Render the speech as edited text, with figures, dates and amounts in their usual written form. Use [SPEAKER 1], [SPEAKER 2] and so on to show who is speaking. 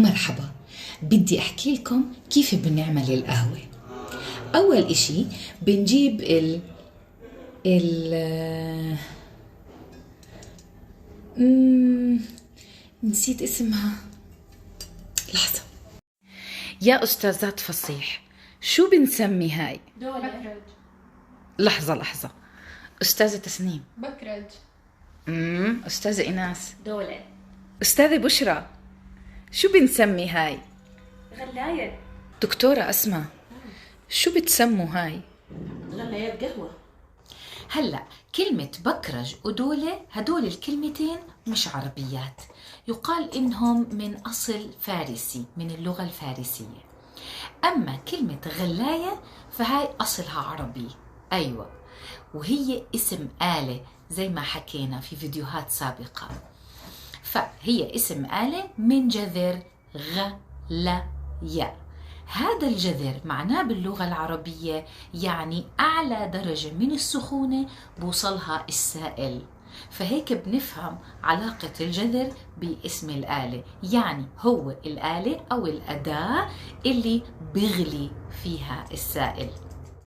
[SPEAKER 1] مرحبا، بدي أحكي لكم كيف بنعمل القهوة. أول إشي بنجيب ال نسيت اسمها، لحظة. يا أستاذات فصيح، شو بنسمي هاي؟
[SPEAKER 2] بكرج.
[SPEAKER 1] لحظة. أستاذة تسنيم.
[SPEAKER 2] بكرج.
[SPEAKER 1] أستاذة إيناس.
[SPEAKER 3] دولة.
[SPEAKER 1] أستاذة بشرى، شو بنسمي هاي؟
[SPEAKER 3] غلاية.
[SPEAKER 1] دكتورة أسماء، شو بتسموا هاي؟
[SPEAKER 3] غلاية قهوة.
[SPEAKER 1] هلأ كلمة بكرج ودولة هدول الكلمتين مش عربيات، يقال إنهم من أصل فارسي، من اللغة الفارسية. أما كلمة غلاية فهاي أصلها عربي، أيوة، وهي اسم آلة زي ما حكينا في فيديوهات سابقة. فهي اسم آلة من جذر غلاية. هذا الجذر معناه باللغة العربية يعني أعلى درجة من السخونة بوصلها السائل، فهيك بنفهم علاقة الجذر باسم الآلة، يعني هو الآلة أو الأداة اللي بغلي فيها السائل.